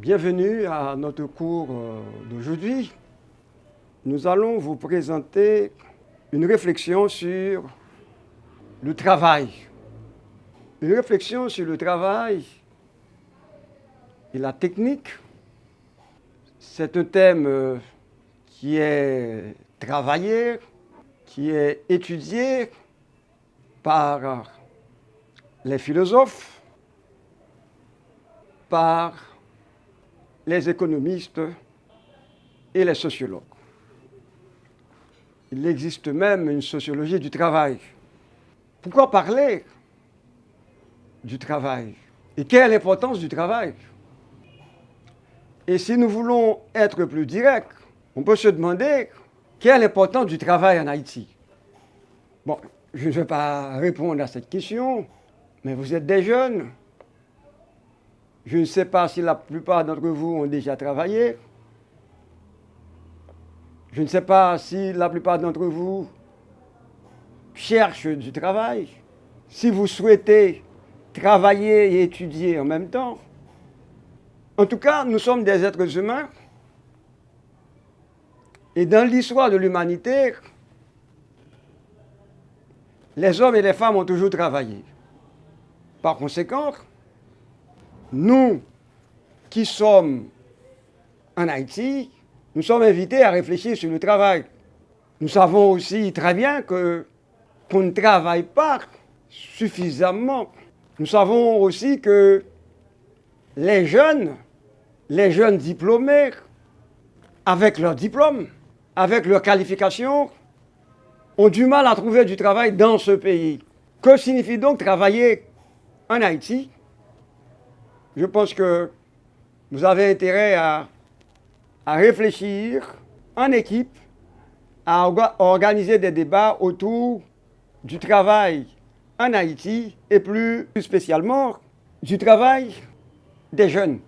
Bienvenue à notre cours d'aujourd'hui. Nous allons vous présenter une réflexion sur le travail. Une réflexion sur le travail et la technique. C'est un thème qui est travaillé, qui est étudié par les philosophes, par les économistes et les sociologues. Il existe même une sociologie du travail. Pourquoi parler du travail? Et quelle est l'importance du travail? Et si nous voulons être plus directs, on peut se demander quelle est l'importance du travail en Haïti. Bon, je ne vais pas répondre à cette question, mais vous êtes des jeunes. Je ne sais pas si la plupart d'entre vous ont déjà travaillé. Je ne sais pas si la plupart d'entre vous cherchent du travail. Si vous souhaitez travailler et étudier en même temps. En tout cas, nous sommes des êtres humains. Et dans l'histoire de l'humanité, les hommes et les femmes ont toujours travaillé. Par conséquent, nous qui sommes en Haïti, nous sommes invités à réfléchir sur le travail. Nous savons aussi très bien qu'on ne travaille pas suffisamment. Nous savons aussi que les jeunes diplômés, avec leur diplôme, avec leur qualification, ont du mal à trouver du travail dans ce pays. Que signifie donc travailler en Haïti? Je pense que vous avez intérêt à réfléchir en équipe, à organiser des débats autour du travail en Haïti et plus spécialement du travail des jeunes.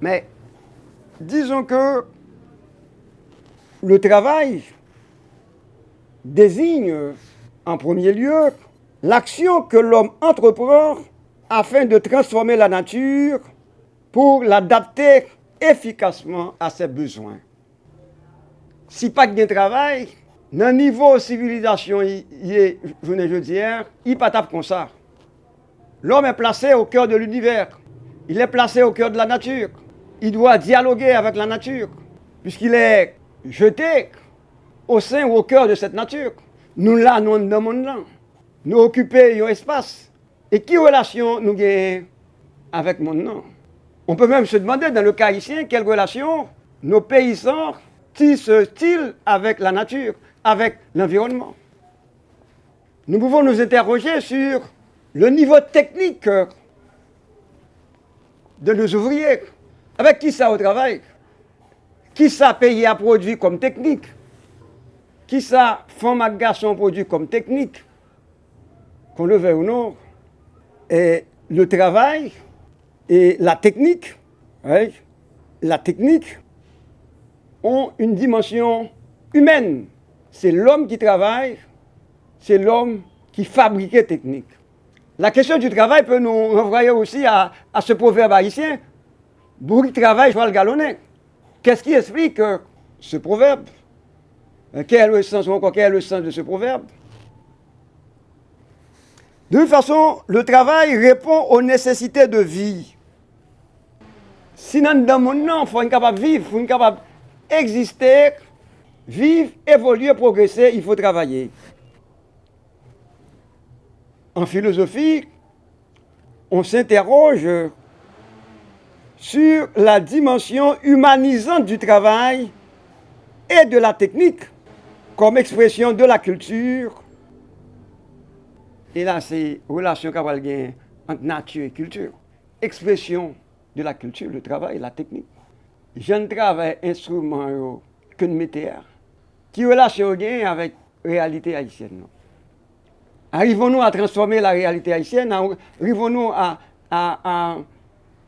Mais disons que le travail désigne en premier lieu l'action que l'homme entreprend afin de transformer la nature pour l'adapter efficacement à ses besoins. Si pas de travail, dans le niveau de civilisation, je veux dire, il n'est pas tape comme ça. L'homme est placé au cœur de l'univers. Il est placé au cœur de la nature. Il doit dialoguer avec la nature, puisqu'il est jeté au sein ou au cœur de cette nature. Nous là, nous dans le monde là. Nous occupons un espace. Et quelle relation nous avons avec le monde? On peut même se demander, dans le cas haïtien, quelle relation nos paysans tissent-ils avec la nature, avec l'environnement? Nous pouvons nous interroger sur le niveau technique de nos ouvriers. Avec qui ça au travail? Qui ça paye à produire comme technique? Qui ça femme à garçon produit comme technique? Qu'on le veuille ou non. Et le travail et la technique ont une dimension humaine. C'est l'homme qui travaille, c'est l'homme qui fabrique les techniques. La question du travail peut nous renvoyer aussi à ce proverbe haïtien, « Bourri travail, cheval galonné ». Qu'est-ce qui explique ce proverbe? Quel est le sens ou encore quel est le sens de ce proverbe? De toute façon, le travail répond aux nécessités de vie. Si dans le monde, il faut être capable de vivre, il faut être capable d'exister, vivre, évoluer, progresser, il faut travailler. En philosophie, on s'interroge sur la dimension humanisante du travail et de la technique comme expression de la culture. Et là, c'est relation qu'il y a entre nature et culture. Expression de la culture, le travail, la technique. Je ne travaille instrument que de métier. Qui relation il y a avec la réalité haïtienne? Arrivons-nous à transformer la réalité haïtienne? Arrivons-nous à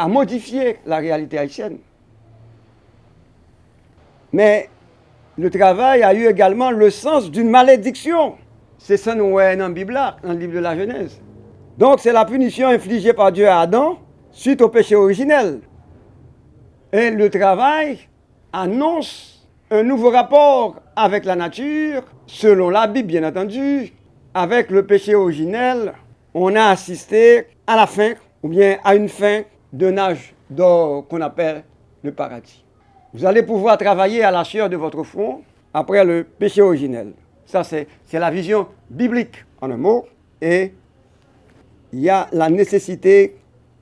modifier la réalité haïtienne? Mais le travail a eu également le sens d'une malédiction. C'est ça nous voyons dans la Bible, dans le livre de la Genèse. Donc c'est la punition infligée par Dieu à Adam suite au péché originel. Et le travail annonce un nouveau rapport avec la nature, selon la Bible bien entendu. Avec le péché originel, on a assisté à la fin, ou bien à une fin d'un âge d'or qu'on appelle le paradis. Vous allez pouvoir travailler à la sueur de votre front après le péché originel. Ça, c'est la vision biblique, en un mot. Et il y a la nécessité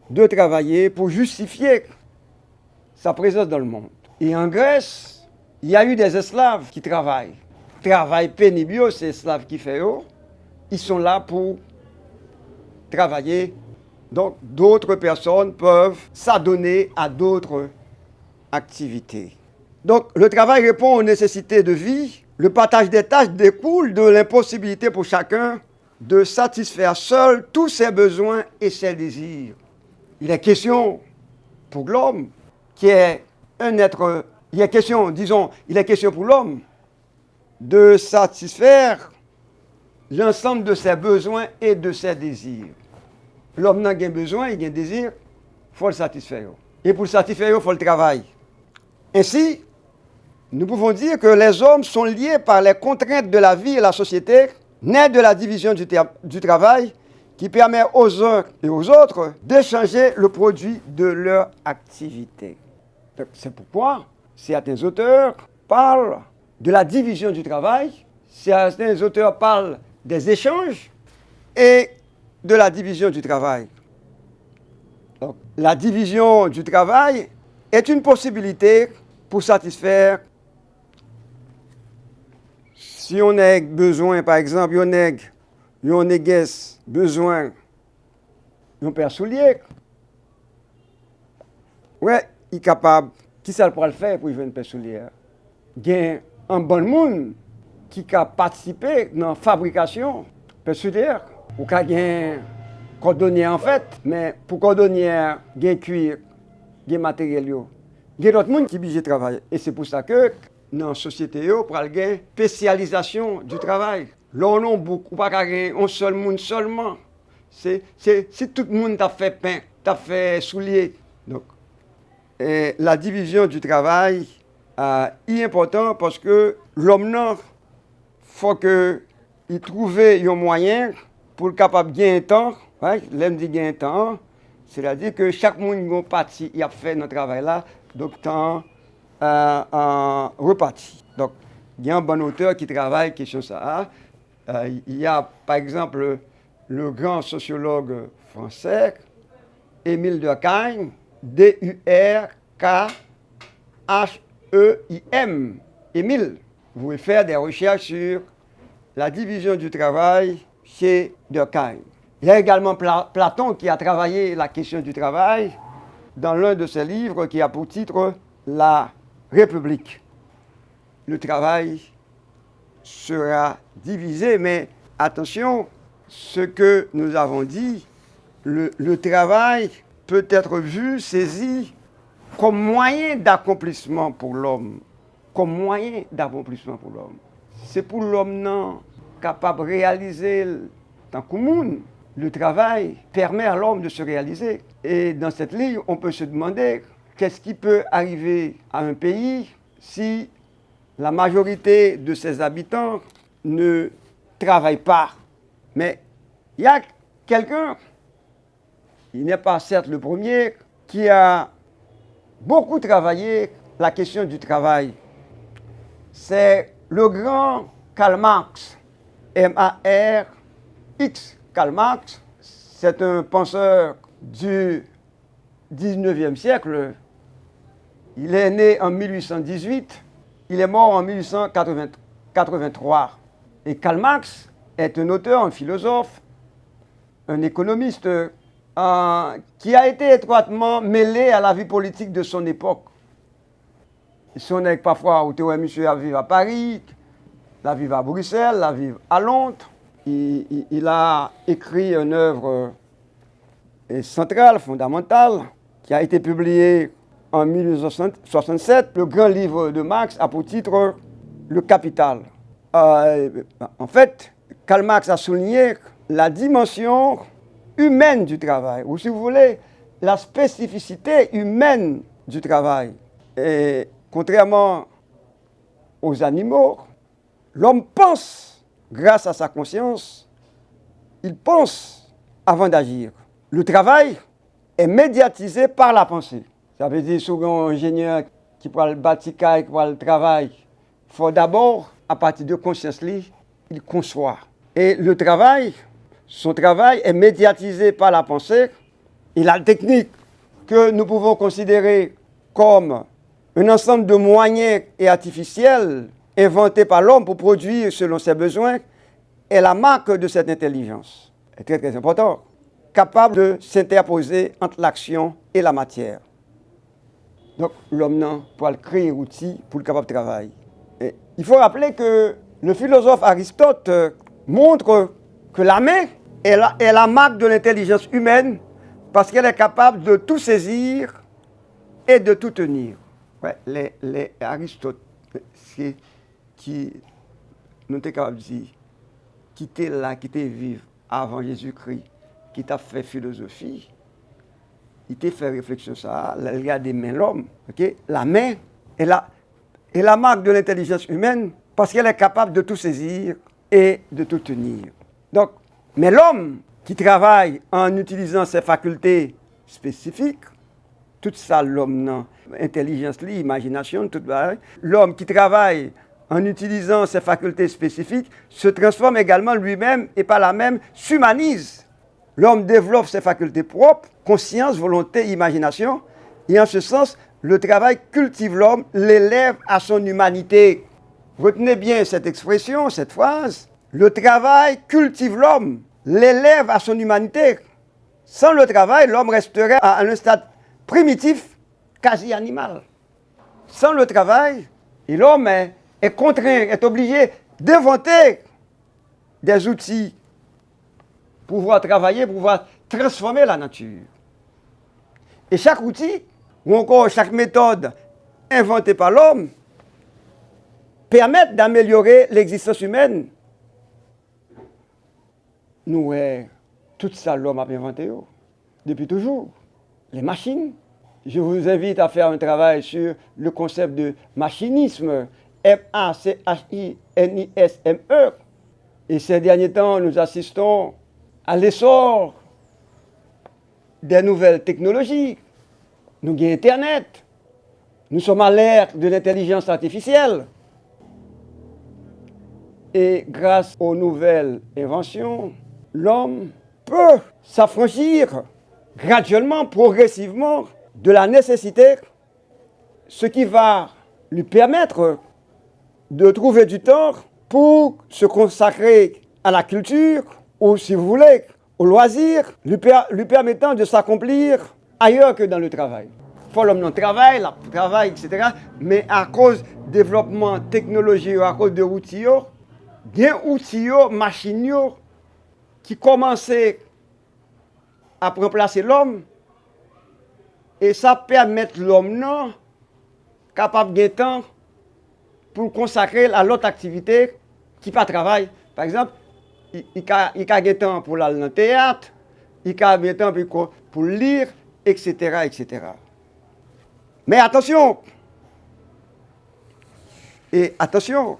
de travailler pour justifier sa présence dans le monde. Et en Grèce, il y a eu des esclaves qui travaillent. Travail pénible, ces esclaves qui font. Ils sont là pour travailler. Donc, d'autres personnes peuvent s'adonner à d'autres activités. Donc, le travail répond aux nécessités de vie. Le partage des tâches découle de l'impossibilité pour chacun de satisfaire seul tous ses besoins et ses désirs. Il est question pour l'homme, qui est un être, il est question pour l'homme de satisfaire l'ensemble de ses besoins et de ses désirs. L'homme n'a qu'un besoin, il a un désir, il faut le satisfaire. Et pour le satisfaire, il faut le travail. Ainsi, nous pouvons dire que les hommes sont liés par les contraintes de la vie et la société, nées de la division du travail, qui permet aux uns et aux autres d'échanger le produit de leur activité. C'est pourquoi certains auteurs parlent de la division du travail, certains auteurs parlent des échanges et de la division du travail. Donc, la division du travail est une possibilité pour satisfaire. Si on a besoin, par exemple, on a besoin d'un paire soulier, ouais, il est capable. Qui ça pourra le faire pour avoir une paire soulier? Il y a un bon monde qui a participé dans la fabrication de paire soulier. Ou qu'il y a un cordonnier en fait, mais pour cordonnier, il y a un cuir, il y a un matériel. Il y a d'autres monde qui obligé de travailler. Et c'est pour ça que dans la société, il y a une spécialisation du travail. Là, on a beaucoup, pas un seul monde seulement. C'est tout le monde t'a fait pain, t'a fait soulier. Donc, la division du travail est importante parce que l'homme, il faut qu'il trouve un moyen pour être capable de gagner un temps. Ouais, l'aime dit gagner un temps, c'est-à-dire que chaque monde a parti, il a fait notre travail là, donc temps reparti. Donc, il y a un bon auteur qui travaille question ça. Il y a par exemple le grand sociologue français Émile Durkheim, D-U-R-K-H-E-I-M. Émile, vous pouvez faire des recherches sur la division du travail chez Durkheim. Il y a également Platon qui a travaillé la question du travail dans l'un de ses livres qui a pour titre La République. Le travail sera divisé, mais attention, ce que nous avons dit, le travail peut être vu, saisi comme moyen d'accomplissement pour l'homme. Comme moyen d'accomplissement pour l'homme. C'est pour l'homme non capable de réaliser tant que monde. Le travail permet à l'homme de se réaliser. Et dans cette ligne, on peut se demander qu'est-ce qui peut arriver à un pays si la majorité de ses habitants ne travaillent pas. Mais il y a quelqu'un, il n'est pas certes le premier, qui a beaucoup travaillé la question du travail. C'est le grand Karl Marx, M-A-R-X. Karl Marx, c'est un penseur du 19e siècle. Il est né en 1818, il est mort en 1883. Et Karl Marx est un auteur, un philosophe, un économiste qui a été étroitement mêlé à la vie politique de son époque. Son est parfois où monsieur a vécu à Paris, la vivre à Bruxelles, la vivre à Londres. Il a écrit une œuvre centrale, fondamentale, qui a été publiée en 1867. Le grand livre de Marx a pour titre Le Capital. En fait, Karl Marx a souligné la dimension humaine du travail, ou si vous voulez, la spécificité humaine du travail. Et contrairement aux animaux, l'homme pense grâce à sa conscience, il pense avant d'agir. Le travail est médiatisé par la pensée. Ça veut dire souvent un ingénieur qui parle bâtir, qui parle travail, il faut d'abord, à partir de conscience, il conçoit. Et le travail, son travail est médiatisé par la pensée et la technique que nous pouvons considérer comme un ensemble de moyens et artificiels inventés par l'homme pour produire selon ses besoins est la marque de cette intelligence. C'est très très important. Capable de s'interposer entre l'action et la matière. Donc l'homme n'a pas créer outil pour le capable de travail. Et il faut rappeler que le philosophe Aristote montre que la main est la marque de l'intelligence humaine parce qu'elle est capable de tout saisir et de tout tenir. Ouais, les Aristote, c'est qui nous était capable de dire, qui était là, qui était vivre avant Jésus-Christ, qui t'a fait philosophie, il t'a fait réflexion ça, il y a des mains l'homme, ok? La main est la marque de l'intelligence humaine parce qu'elle est capable de tout saisir et de tout tenir. Donc, mais l'homme qui travaille en utilisant ses facultés spécifiques, tout ça l'homme non, intelligence, imagination, tout ça, l'homme qui travaille en utilisant ses facultés spécifiques se transforme également lui-même et par là même s'humanise. L'homme développe ses facultés propres, conscience, volonté, imagination, et en ce sens, le travail cultive l'homme, l'élève à son humanité. Retenez bien cette expression, cette phrase. Le travail cultive l'homme, l'élève à son humanité. Sans le travail, l'homme resterait à un stade primitif, quasi animal. Sans le travail, l'homme est contraint, est obligé d'inventer des outils pour pouvoir travailler, pour pouvoir transformer la nature. Et chaque outil, ou encore chaque méthode inventée par l'homme, permet d'améliorer l'existence humaine. Nous, tout ça, l'homme a inventé depuis toujours. Les machines. Je vous invite à faire un travail sur le concept de machinisme, M-A-C-H-I-N-I-S-M-E. Et ces derniers temps, nous assistons à l'essor des nouvelles technologies. Nous avons Internet. Nous sommes à l'ère de l'intelligence artificielle. Et grâce aux nouvelles inventions, l'homme peut s'affranchir graduellement, progressivement, de la nécessité, ce qui va lui permettre de trouver du temps pour se consacrer à la culture, ou si vous voulez, au loisir, lui permettant de s'accomplir ailleurs que dans le travail. Faut l'homme non travail, etc. Mais à cause du développement technologique, à cause de outils, bien outils, machines qui commençaient à remplacer l'homme, et ça permet l'homme non capable de temps pour consacrer à l'autre activité qui pas travail. Par exemple, il a du temps pour aller dans le théâtre, il a du temps pour lire, etc., etc. Mais attention, et attention,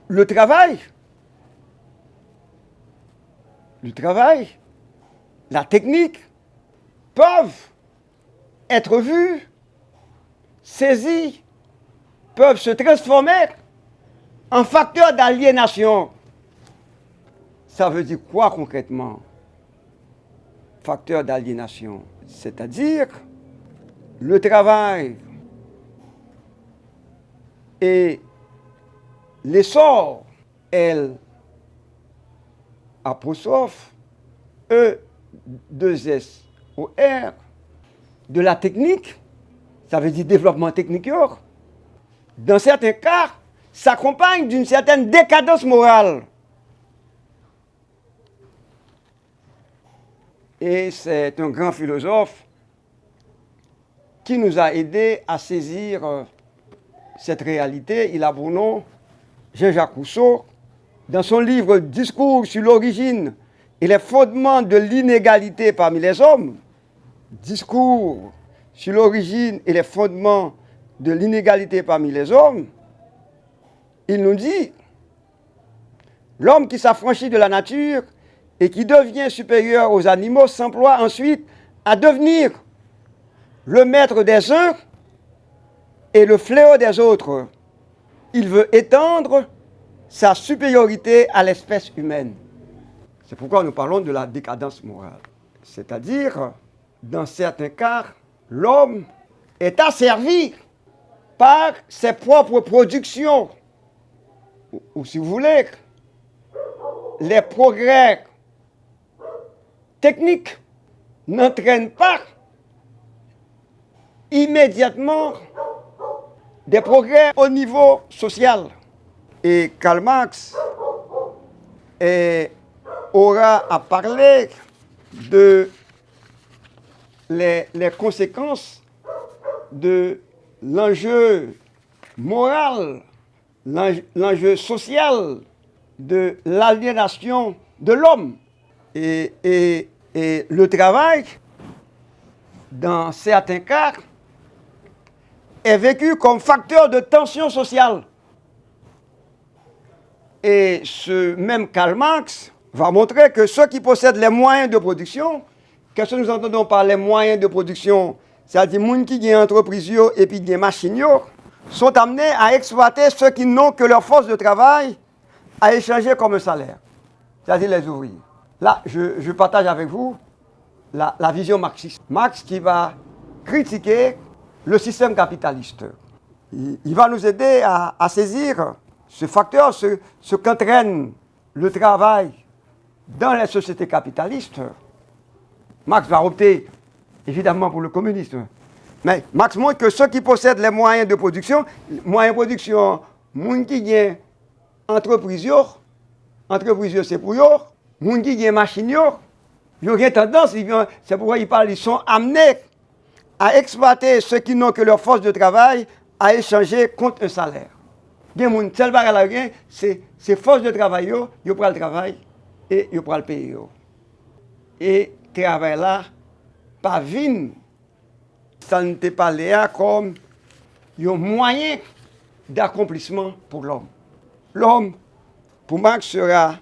le travail, la technique peuvent être vus, saisis, peuvent se transformer en facteurs d'aliénation. Ça veut dire quoi concrètement? Facteur d'aliénation, c'est-à-dire le travail et l'essor, L, apostrophe, E, 2S, O, R, de la technique, ça veut dire développement technique, dans certains cas, s'accompagne d'une certaine décadence morale. Et c'est un grand philosophe qui nous a aidés à saisir cette réalité. Il a pour nom Jean-Jacques Rousseau. Dans son livre Discours sur l'origine et les fondements de l'inégalité parmi les hommes, discours sur l'origine et les fondements de l'inégalité parmi les hommes, il nous dit, l'homme qui s'affranchit de la nature et qui devient supérieur aux animaux s'emploie ensuite à devenir le maître des uns et le fléau des autres. Il veut étendre sa supériorité à l'espèce humaine. C'est pourquoi nous parlons de la décadence morale. C'est-à-dire, dans certains cas, l'homme est asservi par ses propres productions. Ou si vous voulez, les progrès techniques n'entraînent pas immédiatement des progrès au niveau social. Et Karl Marx aura à parler de les conséquences de l'enjeu moral, l'enjeu social de l'aliénation de l'homme. Et le travail, dans certains cas, est vécu comme facteur de tension sociale. Et ce même Karl Marx va montrer que ceux qui possèdent les moyens de production, qu'est-ce que nous entendons par les moyens de production? C'est-à-dire les gens qui ont des entreprises et puis des machines, sont amenés à exploiter ceux qui n'ont que leur force de travail à échanger comme un salaire. C'est-à-dire les ouvriers. Là, je partage avec vous la vision marxiste. Marx qui va critiquer le système capitaliste. Il va nous aider à saisir ce facteur, ce qu'entraîne le travail dans les sociétés capitalistes. Marx va opter évidemment pour le communisme. Mais Marx montre que ceux qui possèdent les moyens de production, les gens qui ont entreprise, c'est pour eux, les gens qui ont machine, ils ont tendance, c'est pourquoi ils sont amenés à exploiter ceux qui n'ont que leur force de travail à échanger contre un salaire. C'est force de travail, ils prennent le travail et ils prennent le payer. Et le travail là, pas vin, ça n'était pas là comme un moyen d'accomplissement pour l'homme. L'homme, pour Marx, sera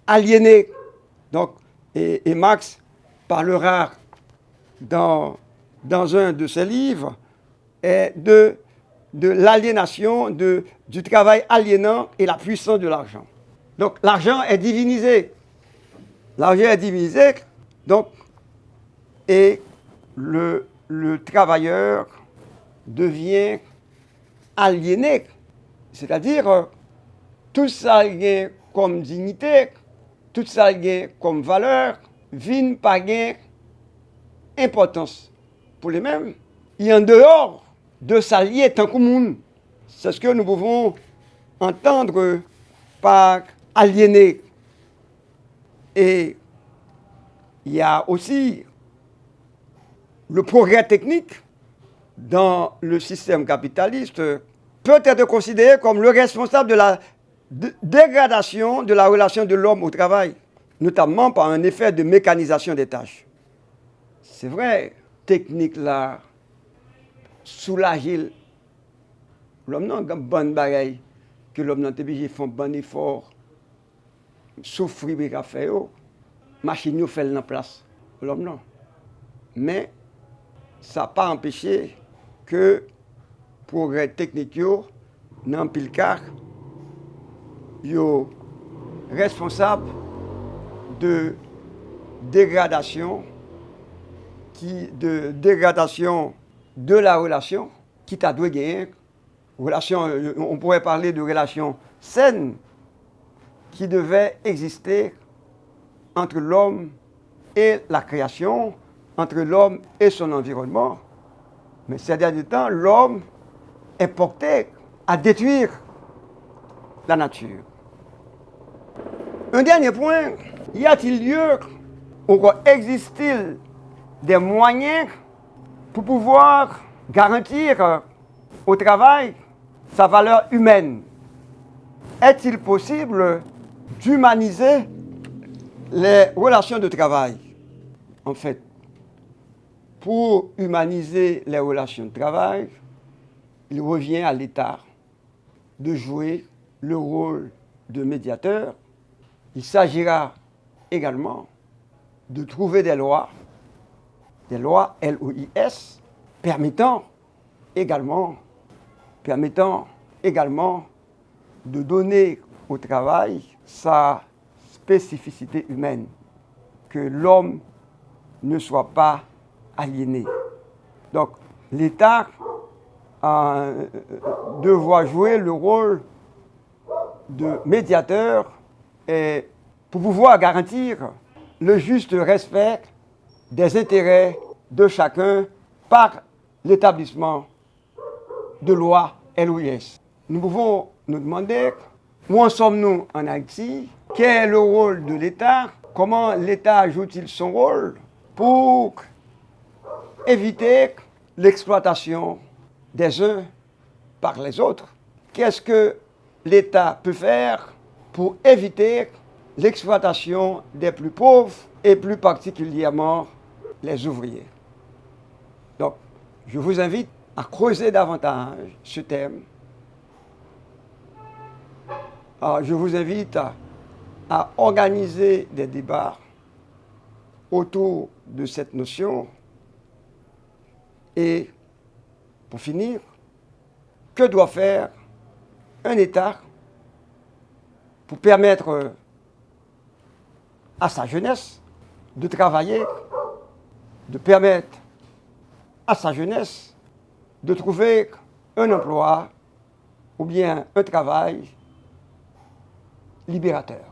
aliéné. Donc, et Marx parlera dans un de ses livres de l'aliénation, du travail aliénant et la puissance de l'argent. Donc l'argent est divinisé. L'argent est divinisé, donc, et le travailleur devient aliéné. C'est-à-dire, tout ça est comme dignité, tout ça est comme valeur, vient pas gain importance pour les mêmes. Et en dehors de s'allier tant commun, c'est ce que nous pouvons entendre par aliéné. Et il y a aussi le progrès technique dans le système capitaliste peut être considéré comme le responsable de la dégradation de la relation de l'homme au travail, notamment par un effet de mécanisation des tâches. C'est vrai, technique là, soulager l'homme non bonne bagaille que l'homme n'a pas obligé font bon effort souffrir et faire machine fait en place l'homme non, mais ça n'a pas empêché que progrès technique dans pile cas yo responsable de dégradation de la relation qui t'a dû gagner. Relation, on pourrait parler de relation saine qui devait exister entre l'homme et la création, entre l'homme et son environnement. Mais ces derniers temps, l'homme est porté à détruire la nature. Un dernier point, y a-t-il lieu, ou existe-t-il des moyens pour pouvoir garantir au travail sa valeur humaine? Est-il possible d'humaniser Les relations de travail, en fait, pour humaniser les relations de travail, il revient à l'État de jouer le rôle de médiateur. Il s'agira également de trouver des lois LOIS, permettant également de donner au travail sa spécificité humaine, que l'homme ne soit pas aliéné. Donc l'État devra jouer le rôle de médiateur et pour pouvoir garantir le juste respect des intérêts de chacun par l'établissement de lois LOIS. Nous pouvons nous demander où en sommes-nous en Haïti, quel est le rôle de l'État, comment l'État joue-t-il son rôle pour éviter l'exploitation des uns par les autres. Qu'est-ce que l'État peut faire pour éviter l'exploitation des plus pauvres et plus particulièrement les ouvriers. Donc, je vous invite à creuser davantage ce thème. Je vous invite à organiser des débats autour de cette notion. Et pour finir, que doit faire un État pour permettre à sa jeunesse de travailler, de permettre à sa jeunesse de trouver un emploi ou bien un travail libérateur.